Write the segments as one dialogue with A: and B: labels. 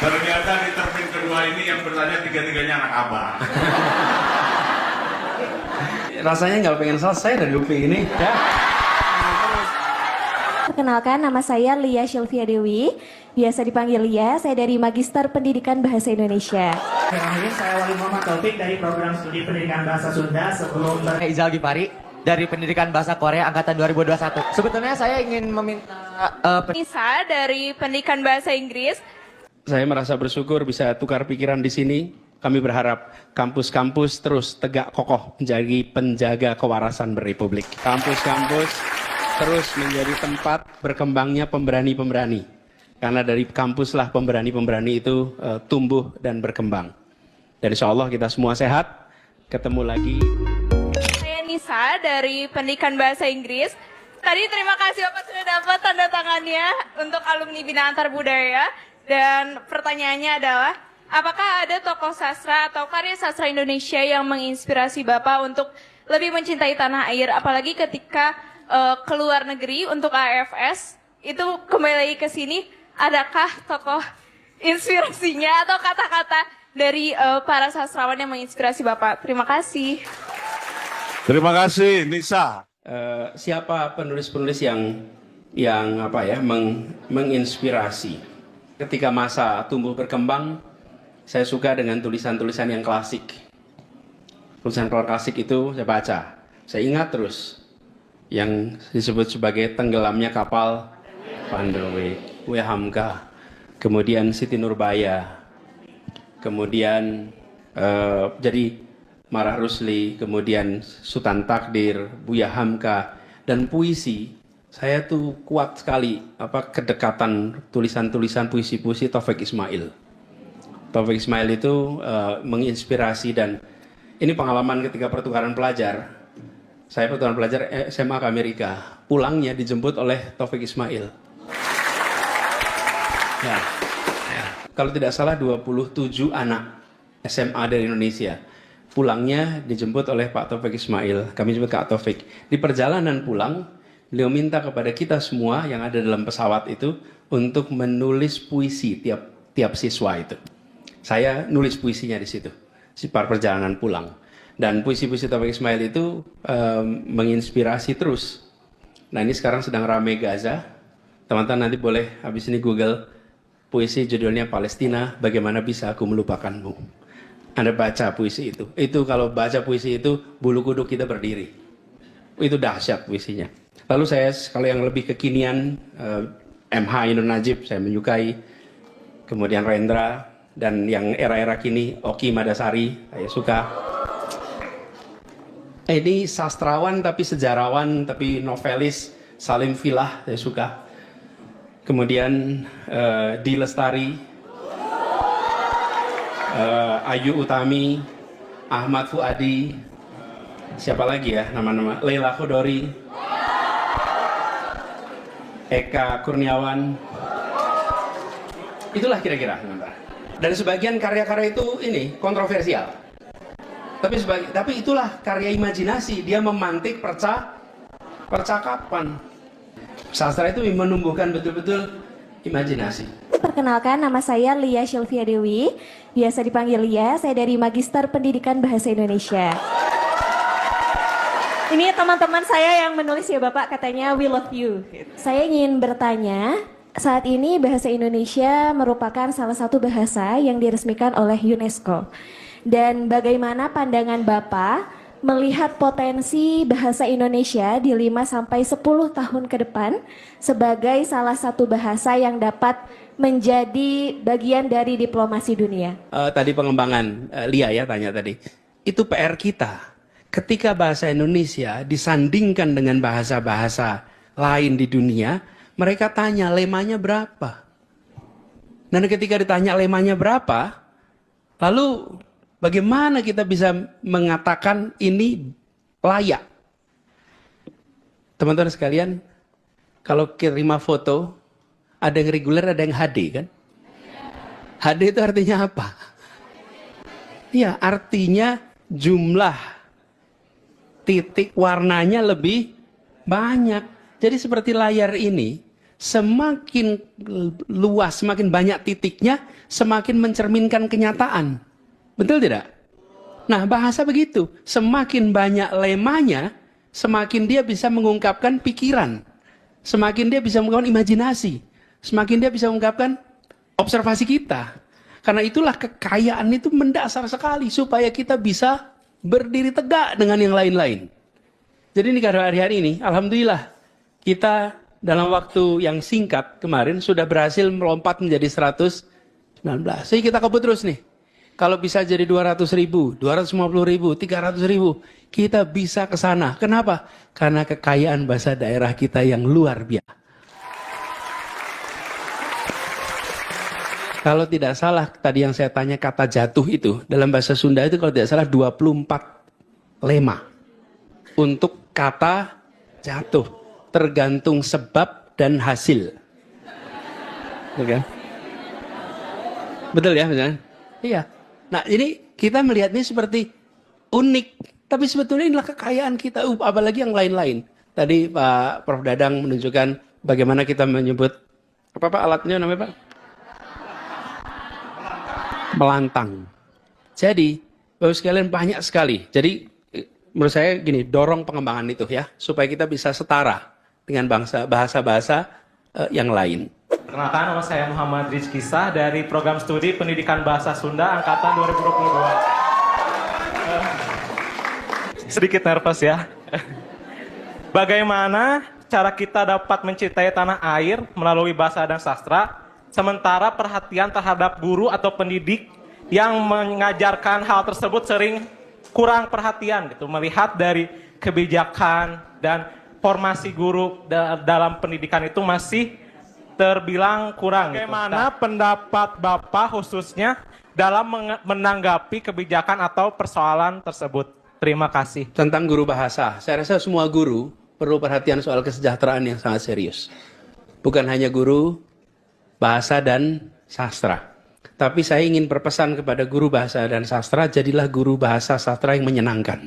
A: Ternyata di termin kedua ini yang bertanya tiga-tiganya anak abang.
B: Rasanya nggak pengen selesai dari UPI ini. Ya.
C: Perkenalkan, nama saya Lia Sylvia Dewi, biasa dipanggil Lia. Saya dari Magister Pendidikan Bahasa Indonesia.
D: Terakhir, saya Wali Muhammad Taufik dari program studi pendidikan bahasa Sunda sebelum
E: Izal Gipari dari Pendidikan Bahasa Korea angkatan 2021. Sebetulnya saya ingin meminta
F: Nisa dari Pendidikan Bahasa Inggris.
B: Saya merasa bersyukur bisa tukar pikiran di sini. Kami berharap kampus-kampus terus tegak kokoh menjadi penjaga kewarasan berrepublik. Kampus-kampus terus menjadi tempat berkembangnya pemberani-pemberani. Karena dari kampuslah pemberani-pemberani itu tumbuh dan berkembang. Dan insya Allah kita semua sehat. Ketemu lagi.
F: Saya Nisa dari Pendidikan Bahasa Inggris. Tadi terima kasih Bapak sudah dapat tanda tangannya untuk alumni Bina Antar Budaya. Dan pertanyaannya adalah, apakah ada tokoh sastra atau karya sastra Indonesia yang menginspirasi Bapak untuk lebih mencintai tanah air, apalagi ketika ke luar negeri untuk AFS, itu kembali lagi ke sini, adakah tokoh inspirasinya atau kata-kata dari para sastrawan yang menginspirasi Bapak? Terima kasih.
A: Terima kasih, Nisa.
B: Siapa penulis-penulis yang menginspirasi? Ketika masa tumbuh berkembang, saya suka dengan tulisan-tulisan yang klasik. Tulisan klasik itu saya baca. Saya ingat terus yang disebut sebagai tenggelamnya kapal Panderweg, W. Hamka, kemudian Siti Nurbaya, kemudian jadi Marah Rusli, kemudian Sultan Takdir, Buya Hamka, dan puisi. Saya tuh kuat sekali kedekatan tulisan-tulisan puisi-puisi Taufik Ismail. Taufik Ismail itu menginspirasi, dan ini pengalaman ketika pertukaran pelajar. Saya pertukaran pelajar SMA ke Amerika. Pulangnya dijemput oleh Taufik Ismail. Ya. Kalau tidak salah 27 anak SMA dari Indonesia. Pulangnya dijemput oleh Pak Taufik Ismail. Kami jemput Kak Taufik. Di perjalanan pulang, beliau minta kepada kita semua yang ada dalam pesawat itu untuk menulis puisi tiap siswa itu. Saya nulis puisinya di situ, par perjalanan pulang. Dan puisi-puisi Taufik Ismail itu menginspirasi terus. Nah, ini sekarang sedang rame Gaza. Teman-teman nanti boleh habis ini Google puisi judulnya Palestina, Bagaimana Bisa Aku Melupakanmu. Anda baca puisi itu. Itu kalau baca puisi itu bulu kuduk kita berdiri. Itu dahsyat puisinya. Lalu saya kalau yang lebih kekinian MH Ainun Najib saya menyukai. Kemudian Rendra, dan yang era-era kini Oki Madasari saya suka. Ini sastrawan tapi sejarawan tapi novelis Salim Filah saya suka. Kemudian Di Lestari, Ayu Utami, Ahmad Fuadi, siapa lagi ya nama-nama, Leila Khodori, Eka Kurniawan. Itulah kira-kira. Dan sebagian karya-karya itu ini kontroversial. Tapi itulah karya imajinasi, dia memantik percakapan. Sastra itu menumbuhkan betul-betul imajinasi.
C: Perkenalkan, nama saya Lia Sylvia Dewi, biasa dipanggil Lia. Saya dari Magister Pendidikan Bahasa Indonesia. Ini teman-teman saya yang menulis ya Bapak, katanya we love you. Saya ingin bertanya, saat ini bahasa Indonesia merupakan salah satu bahasa yang diresmikan oleh UNESCO. Dan bagaimana pandangan Bapak melihat potensi bahasa Indonesia di 5-10 tahun ke depan sebagai salah satu bahasa yang dapat menjadi bagian dari diplomasi dunia?
B: Tadi pengembangan Lia ya tanya tadi. Itu PR kita. Ketika bahasa Indonesia disandingkan dengan bahasa-bahasa lain di dunia, mereka tanya lemanya berapa. Dan ketika ditanya lemanya berapa, lalu bagaimana kita bisa mengatakan ini layak? Teman-teman sekalian, kalau kirim foto, ada yang reguler, ada yang HD kan? HD itu artinya apa? Iya, artinya jumlah titik warnanya lebih banyak. Jadi seperti layar ini, semakin luas, semakin banyak titiknya, semakin mencerminkan kenyataan. Betul tidak? Nah, bahasa begitu. Semakin banyak lemanya, semakin dia bisa mengungkapkan pikiran. Semakin dia bisa mengungkapkan imajinasi. Semakin dia bisa mengungkapkan observasi kita. Karena itulah kekayaan itu mendasar sekali supaya kita bisa berdiri tegak dengan yang lain-lain. Jadi ini karena hari-hari ini, alhamdulillah, kita dalam waktu yang singkat kemarin sudah berhasil melompat menjadi 119. Jadi kita kebut terus nih. Kalau bisa jadi 200.000, 250.000, 300.000, kita bisa ke sana. Kenapa? Karena kekayaan bahasa daerah kita yang luar biasa. Kalau tidak salah, tadi yang saya tanya kata jatuh itu, dalam bahasa Sunda itu kalau tidak salah 24 lema. Untuk kata jatuh. Tergantung sebab dan hasil. Betul kan? Betul ya misalnya? Iya. Nah ini kita melihatnya seperti unik. Tapi sebetulnya inilah kekayaan kita. Apalagi yang lain-lain. Tadi Pak Prof. Dadang menunjukkan bagaimana kita menyebut. Apa Pak alatnya namanya Pak? Melantang. Jadi Bapak sekalian banyak sekali. Jadi menurut saya gini, dorong pengembangan itu ya. Supaya kita bisa setara dengan bahasa-bahasa yang lain.
G: Perkenalkan, nama saya Muhammad Rizky Sah dari Program Studi Pendidikan Bahasa Sunda Angkatan 2022. Sedikit nervous ya. Bagaimana cara kita dapat mencintai tanah air melalui bahasa dan sastra, sementara perhatian terhadap guru atau pendidik yang mengajarkan hal tersebut sering kurang perhatian gitu, melihat dari kebijakan dan formasi guru dalam pendidikan itu masih terbilang kurang. Bagaimana pendapat Bapak khususnya dalam menanggapi kebijakan atau persoalan tersebut? Terima kasih.
B: Tentang guru bahasa, saya rasa semua guru perlu perhatian soal kesejahteraan yang sangat serius. Bukan hanya guru bahasa dan sastra. Tapi saya ingin berpesan kepada guru bahasa dan sastra, jadilah guru bahasa sastra yang menyenangkan.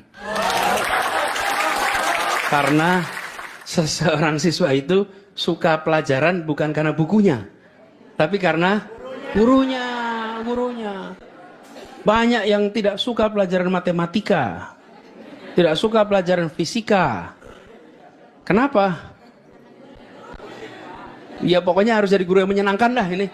B: Karena seseorang siswa itu suka pelajaran bukan karena bukunya, tapi karena gurunya. Banyak yang tidak suka pelajaran matematika, tidak suka pelajaran fisika. Kenapa? Ya pokoknya harus jadi guru yang menyenangkan dah ini.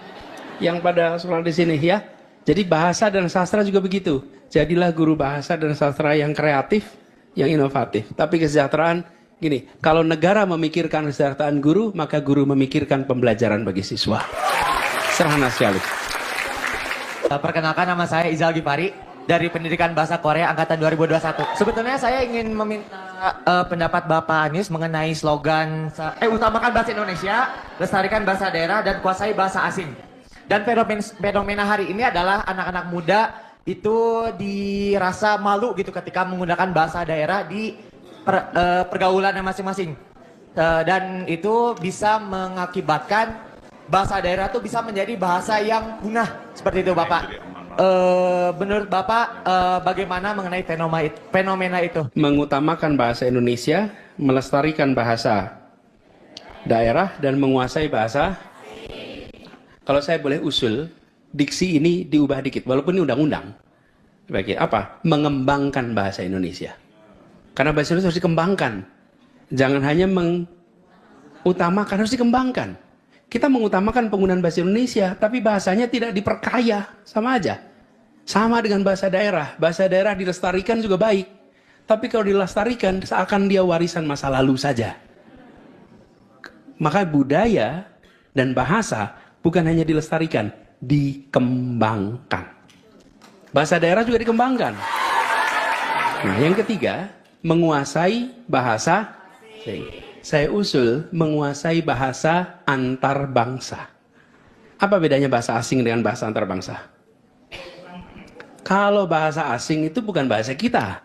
B: Yang pada sekolah di sini ya. Jadi bahasa dan sastra juga begitu. Jadilah guru bahasa dan sastra yang kreatif, yang inovatif. Tapi kesejahteraan gini, kalau negara memikirkan kesejahteraan guru, maka guru memikirkan pembelajaran bagi siswa. Sederhana sekali.
E: Perkenalkan, nama saya Izal Gifari dari Pendidikan Bahasa Korea Angkatan 2021. Sebetulnya saya ingin meminta pendapat Bapak Anies mengenai slogan utamakan bahasa Indonesia, lestarikan bahasa daerah, dan kuasai bahasa asing. Dan fenomena hari ini adalah anak-anak muda itu dirasa malu gitu ketika menggunakan bahasa daerah di pergaulan masing-masing. Dan itu bisa mengakibatkan bahasa daerah itu bisa menjadi bahasa yang punah. Seperti itu Bapak. Menurut Bapak bagaimana mengenai fenomena itu?
B: Mengutamakan bahasa Indonesia, melestarikan bahasa daerah, dan menguasai bahasa. Kalau saya boleh usul, diksi ini diubah dikit, walaupun ini undang-undang. Apa? Mengembangkan bahasa Indonesia. Karena bahasa Indonesia harus dikembangkan. Jangan hanya mengutamakan, harus dikembangkan. Kita mengutamakan penggunaan bahasa Indonesia, tapi bahasanya tidak diperkaya, sama aja. Sama dengan bahasa daerah. Bahasa daerah dilestarikan juga baik. Tapi kalau dilestarikan, seakan dia warisan masa lalu saja. Maka budaya dan bahasa bukan hanya dilestarikan, dikembangkan. Bahasa daerah juga dikembangkan. Nah, yang ketiga, menguasai bahasa asing. Saya usul menguasai bahasa antar bangsa. Apa bedanya bahasa asing dengan bahasa antar bangsa? Kalau bahasa asing itu bukan bahasa kita.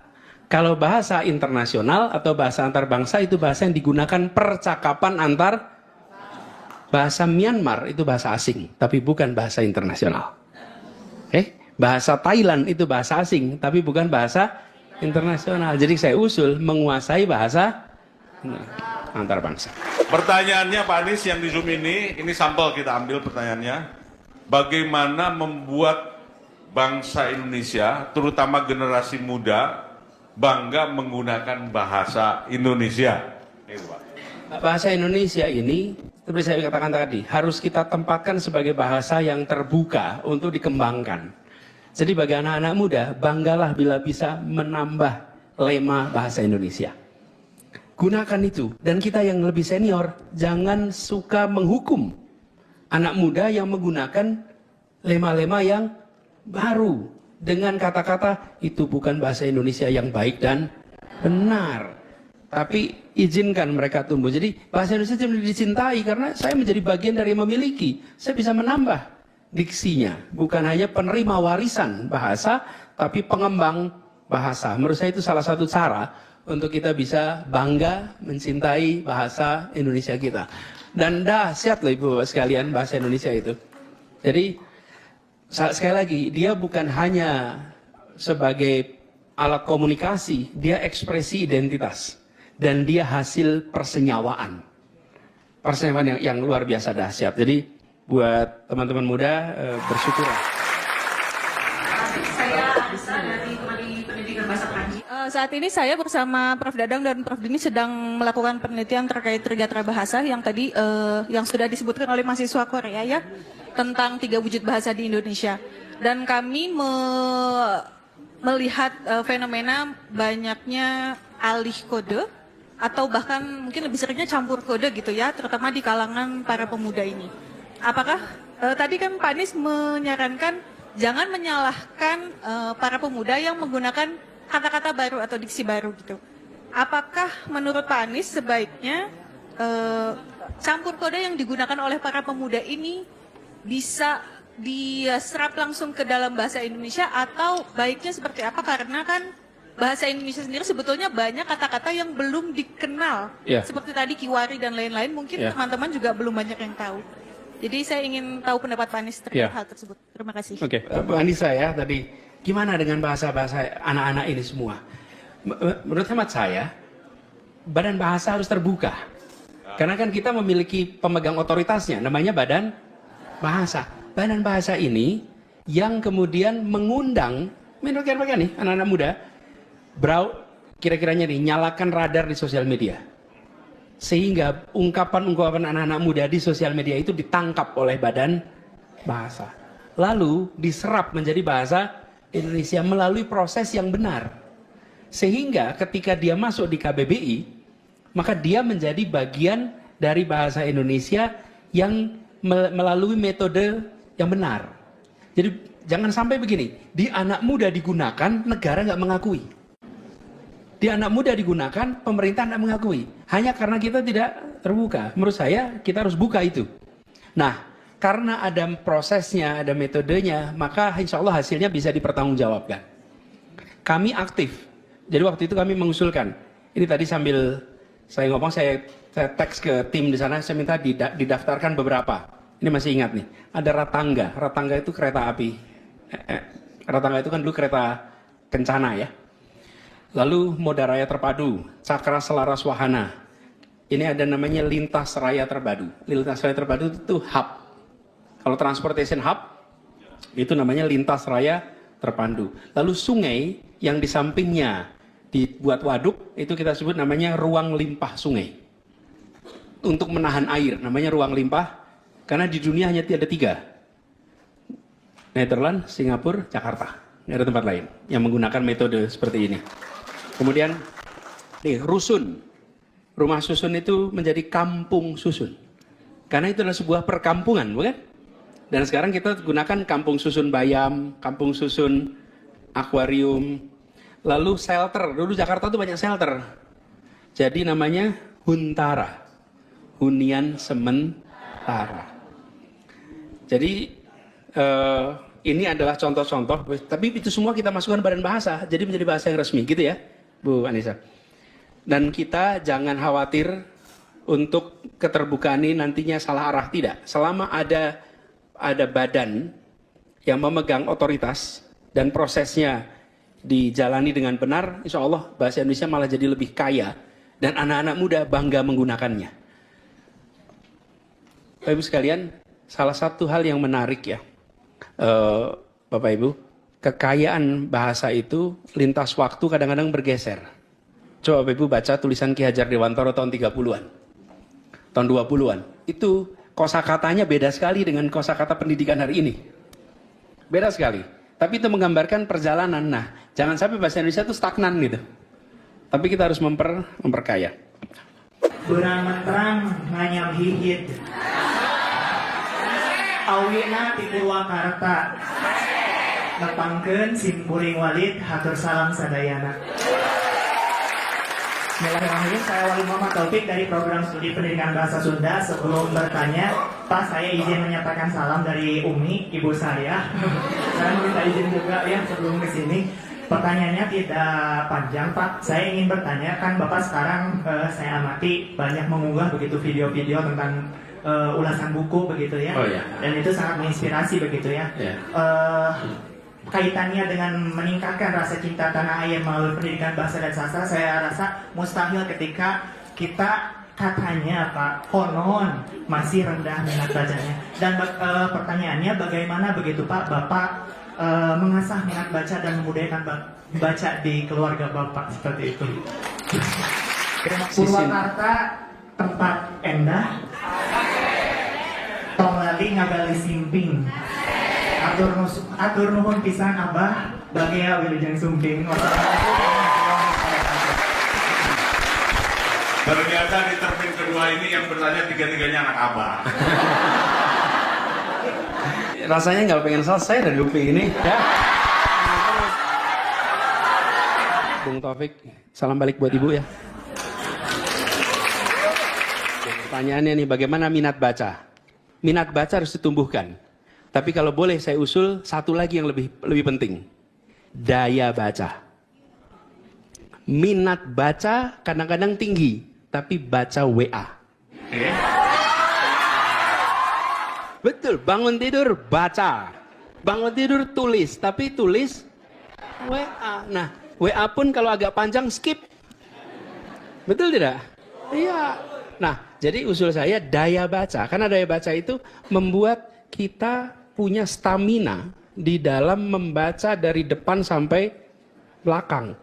B: Kalau bahasa internasional atau bahasa antar bangsa itu bahasa yang digunakan percakapan antar. Bahasa Myanmar itu bahasa asing, tapi bukan bahasa internasional. Bahasa Thailand itu bahasa asing, tapi bukan bahasa internasional. Jadi saya usul menguasai bahasa antar bangsa.
A: Pertanyaannya Pak Anies yang di Zoom ini sampel kita ambil pertanyaannya. Bagaimana membuat bangsa Indonesia, terutama generasi muda, bangga menggunakan bahasa Indonesia? Itu, Pak.
B: Bahasa Indonesia ini, seperti saya katakan tadi, harus kita tempatkan sebagai bahasa yang terbuka untuk dikembangkan. Jadi bagi anak-anak muda, banggalah bila bisa menambah lema bahasa Indonesia. Gunakan itu. Dan kita yang lebih senior, jangan suka menghukum anak muda yang menggunakan lema-lema yang baru. Dengan kata-kata, itu bukan bahasa Indonesia yang baik dan benar. Tapi izinkan mereka tumbuh. Jadi bahasa Indonesia tidak dicintai karena saya menjadi bagian dari yang memiliki. Saya bisa menambah diksinya. Bukan hanya penerima warisan bahasa, tapi pengembang bahasa. Menurut saya itu salah satu cara untuk kita bisa bangga mencintai bahasa Indonesia kita. Dan dahsyat loh Ibu Bapak sekalian bahasa Indonesia itu. Jadi sekali lagi, dia bukan hanya sebagai alat komunikasi, dia ekspresi identitas. Dan dia hasil persenyawaan. Persenyawaan yang luar biasa dahsyat. Jadi buat teman-teman muda bersyukurlah.
H: Saya Adisa dari Prodi Pendidikan Bahasa Perancis.
F: Saat ini saya bersama Prof. Dadang dan Prof. Dini sedang melakukan penelitian terkait Trigatra Bahasa yang tadi yang sudah disebutkan oleh mahasiswa Korea ya, tentang 3 wujud bahasa di Indonesia. Dan kami melihat fenomena banyaknya alih kode atau bahkan mungkin lebih seringnya campur kode gitu ya, terutama di kalangan para pemuda ini. Apakah tadi kan Pak Anies menyarankan jangan menyalahkan para pemuda yang menggunakan kata-kata baru atau diksi baru gitu. Apakah menurut Pak Anies sebaiknya campur kode yang digunakan oleh para pemuda ini bisa diserap langsung ke dalam bahasa Indonesia atau baiknya seperti apa? Karena kan bahasa Indonesia sendiri sebetulnya banyak kata-kata yang belum dikenal. Seperti tadi kiwari dan lain-lain, mungkin teman-teman juga belum banyak yang tahu. Jadi saya ingin tahu pendapat Pak Anies terkait hal tersebut. Terima kasih.
B: Oke, Pak Anissa ya tadi, gimana dengan bahasa-bahasa anak-anak ini semua? Menurut hemat saya, badan bahasa harus terbuka. Karena kan kita memiliki pemegang otoritasnya, namanya badan bahasa. Badan bahasa ini yang kemudian mengundang, menurut nih anak-anak muda, kira-kiranya nih, nyalakan radar di sosial media. Sehingga ungkapan-ungkapan anak-anak muda di sosial media itu ditangkap oleh badan bahasa. Lalu diserap menjadi bahasa Indonesia melalui proses yang benar. Sehingga ketika dia masuk di KBBI, maka dia menjadi bagian dari bahasa Indonesia yang melalui metode yang benar. Jadi jangan sampai begini, di anak muda digunakan, negara nggak mengakui. Di anak muda digunakan, pemerintah tidak mengakui. Hanya karena kita tidak terbuka. Menurut saya, kita harus buka itu. Nah, karena ada prosesnya, ada metodenya, maka insya Allah hasilnya bisa dipertanggungjawabkan. Kami aktif. Jadi waktu itu kami mengusulkan. Ini tadi sambil saya ngomong, saya teks ke tim di sana, saya minta didaftarkan beberapa. Ini masih ingat nih. Ada Ratangga. Ratangga itu kereta api. Ratangga itu kan dulu kereta kencana ya. Lalu Moda Raya Terpadu, Cakra Selaras Wahana. Ini ada namanya Lintas Raya Terpadu. Lintas Raya Terpadu itu hub. Kalau transportation hub, itu namanya Lintas Raya Terpadu. Lalu sungai yang di sampingnya dibuat waduk, itu kita sebut namanya ruang limpah sungai. Untuk menahan air, namanya ruang limpah. Karena di dunia hanya ada 3. Netherlands, Singapura, Jakarta. Nggak ada tempat lain yang menggunakan metode seperti ini. Kemudian, nih, rusun. Rumah susun itu menjadi kampung susun. Karena itu adalah sebuah perkampungan, bukan? Dan sekarang kita gunakan kampung susun Bayam, kampung susun akuarium. Lalu shelter. Dulu Jakarta tuh banyak shelter. Jadi namanya Huntara. Hunian Sementara. Jadi ini adalah contoh-contoh. Tapi itu semua kita masukkan badan bahasa. Jadi menjadi bahasa yang resmi, gitu ya, Bu Anissa. Dan kita jangan khawatir untuk keterbukaan ini nantinya salah arah, tidak. Selama ada badan yang memegang otoritas dan prosesnya dijalani dengan benar, insya Allah bahasa Indonesia malah jadi lebih kaya Dan anak-anak muda bangga menggunakannya. Bapak Ibu sekalian, salah satu hal yang menarik ya, Bapak Ibu, kekayaan bahasa itu lintas waktu kadang-kadang bergeser. Coba Bapak Ibu baca tulisan Ki Hajar Dewantara tahun 30-an, tahun 20-an. Itu kosakatanya beda sekali dengan kosakata pendidikan hari ini. Beda sekali. Tapi itu menggambarkan perjalanan. Nah, jangan sampai bahasa Indonesia itu stagnan gitu. Tapi kita harus memperkaya.
D: Kurang menterang nganyam hihit. Awina di Purwakarta. Nepangkeun simpuring walid hatur salam sadayana. Bismillahirrahmanirrahim, saya Wali Muhammad Taufik dari program studi pendidikan bahasa Sunda. Sebelum bertanya, Pak, saya izin menyampaikan salam dari Umi, ibu saya. Saya minta izin juga ya sebelum ke sini. Pertanyaannya tidak panjang, Pak. Saya ingin bertanya, kan Bapak sekarang saya amati banyak mengunggah begitu video-video tentang ulasan buku begitu ya.
B: Oh, iya.
D: Dan itu sangat menginspirasi begitu ya.
B: Yeah.
D: Kaitannya dengan meningkatkan rasa cinta tanah air melalui pendidikan bahasa dan sastra, saya rasa mustahil ketika kita katanya Pak, konon masih rendah minat bacanya. Dan pertanyaannya bagaimana begitu Pak, Bapak mengasah minat baca dan memudayakan baca di keluarga Bapak seperti itu. Purwakarta tempat endah, tong lali ngagali simping. Atur nuhun pisan Abah bagia wilujeng sumping.
A: Ternyata di termin kedua ini yang bertanya tiga-tiganya anak Abah.
B: Rasanya nggak pengen selesai dari UPI ini. Ya. Bung Taufik, salam balik buat Ibu ya. Pertanyaannya nih, bagaimana minat baca? Minat baca harus ditumbuhkan. Tapi kalau boleh saya usul satu lagi yang lebih penting. Daya baca. Minat baca kadang-kadang tinggi, tapi baca WA. Betul, bangun tidur baca. Bangun tidur tulis, tapi tulis WA. Nah, WA pun kalau agak panjang skip. Betul tidak? Iya. Nah, jadi usul saya daya baca. Karena daya baca itu membuat kita punya stamina di dalam membaca dari depan sampai belakang.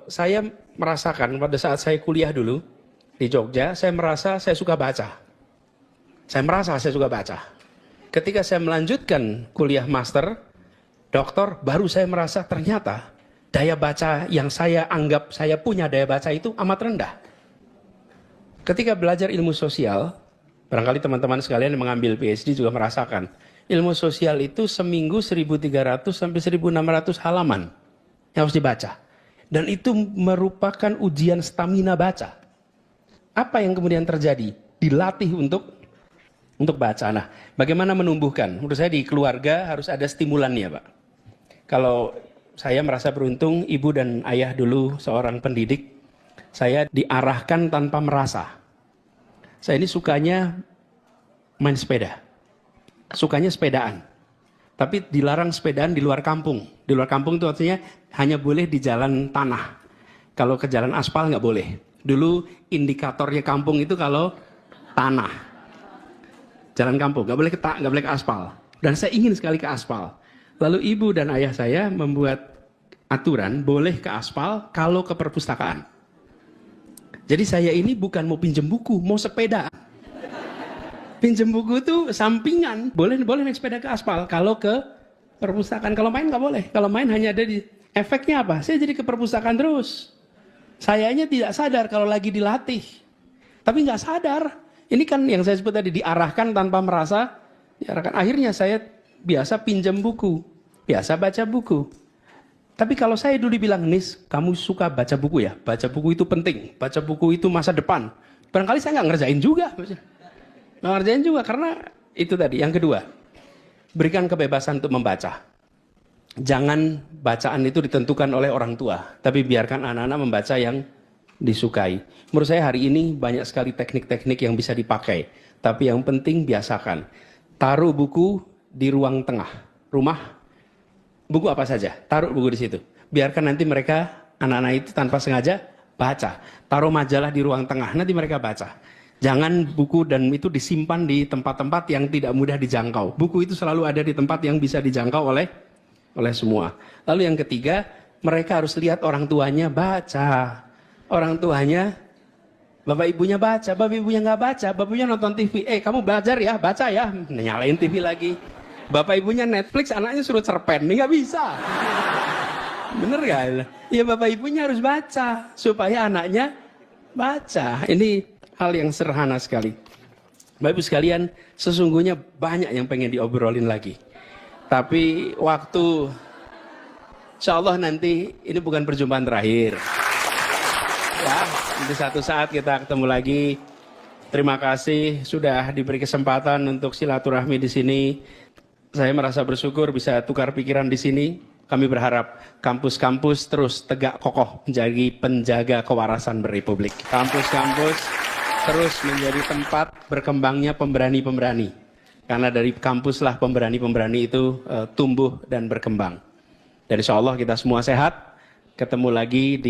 B: Saya merasakan pada saat saya kuliah dulu di Jogja, saya merasa saya suka baca. Saya merasa saya suka baca. Ketika saya melanjutkan kuliah master, doktor, baru saya merasa ternyata daya baca yang saya anggap saya punya daya baca itu amat rendah. Ketika belajar ilmu sosial, barangkali teman-teman sekalian yang mengambil PhD juga merasakan. Ilmu sosial itu seminggu 1.300 sampai 1.600 halaman yang harus dibaca. Dan itu merupakan ujian stamina baca. Apa yang kemudian terjadi? Dilatih untuk baca. Nah, bagaimana menumbuhkan? Menurut saya di keluarga harus ada stimulannya, Pak. Kalau saya merasa beruntung, ibu dan ayah dulu seorang pendidik, saya diarahkan tanpa merasa. Saya ini sukanya main sepeda. Sukanya sepedaan. Tapi dilarang sepedaan di luar kampung. Di luar kampung itu artinya hanya boleh di jalan tanah. Kalau ke jalan aspal nggak boleh. Dulu indikatornya kampung itu kalau tanah. Jalan kampung, nggak boleh ke aspal. Dan saya ingin sekali ke aspal. Lalu ibu dan ayah saya membuat aturan boleh ke aspal kalau ke perpustakaan. Jadi saya ini bukan mau pinjem buku, mau sepeda. Pinjem buku itu sampingan, boleh naik sepeda ke aspal. Kalau ke perpustakaan, kalau main nggak boleh. Kalau main hanya ada di efeknya apa? Saya jadi ke perpustakaan terus. Sayanya tidak sadar kalau lagi dilatih, tapi nggak sadar. Ini kan yang saya sebut tadi diarahkan tanpa merasa. Diarahkan. Akhirnya saya biasa pinjam buku, biasa baca buku. Tapi kalau saya dulu bilang, Nis, kamu suka baca buku ya? Baca buku itu penting, baca buku itu masa depan. Barangkali saya nggak ngerjain juga. Nggak ngerjain juga karena itu tadi. Yang kedua, berikan kebebasan untuk membaca. Jangan bacaan itu ditentukan oleh orang tua, tapi biarkan anak-anak membaca yang disukai. Menurut saya hari ini banyak sekali teknik-teknik yang bisa dipakai. Tapi yang penting biasakan. Taruh buku di ruang tengah rumah. Buku apa saja, taruh buku di situ. Biarkan nanti mereka, anak-anak itu tanpa sengaja baca. Taruh majalah di ruang tengah, nanti mereka baca. Jangan buku dan itu disimpan di tempat-tempat yang tidak mudah dijangkau. Buku itu selalu ada di tempat yang bisa dijangkau oleh semua. Lalu yang ketiga, mereka harus lihat orang tuanya baca. Orang tuanya, bapak ibunya baca, bapak ibunya nggak baca, bapak ibunya nonton TV. Kamu belajar ya, baca ya. Nyalain TV lagi. Bapak ibunya Netflix, anaknya suruh cerpen. Nggak bisa. Bener gak? Ya bapak ibunya harus baca supaya anaknya baca. Ini hal yang sederhana sekali. Bapak ibu sekalian, sesungguhnya banyak yang pengen diobrolin lagi. Tapi waktu, insya Allah nanti ini bukan perjumpaan terakhir. Ya, nanti satu saat kita ketemu lagi. Terima kasih sudah diberi kesempatan untuk silaturahmi di sini. Saya merasa bersyukur bisa tukar pikiran di sini. Kami berharap kampus-kampus terus tegak kokoh menjadi penjaga kewarasan berrepublik. Kampus-kampus terus menjadi tempat berkembangnya pemberani-pemberani. Karena dari kampuslah pemberani-pemberani itu tumbuh dan berkembang. Dan insya Allah kita semua sehat. Ketemu lagi di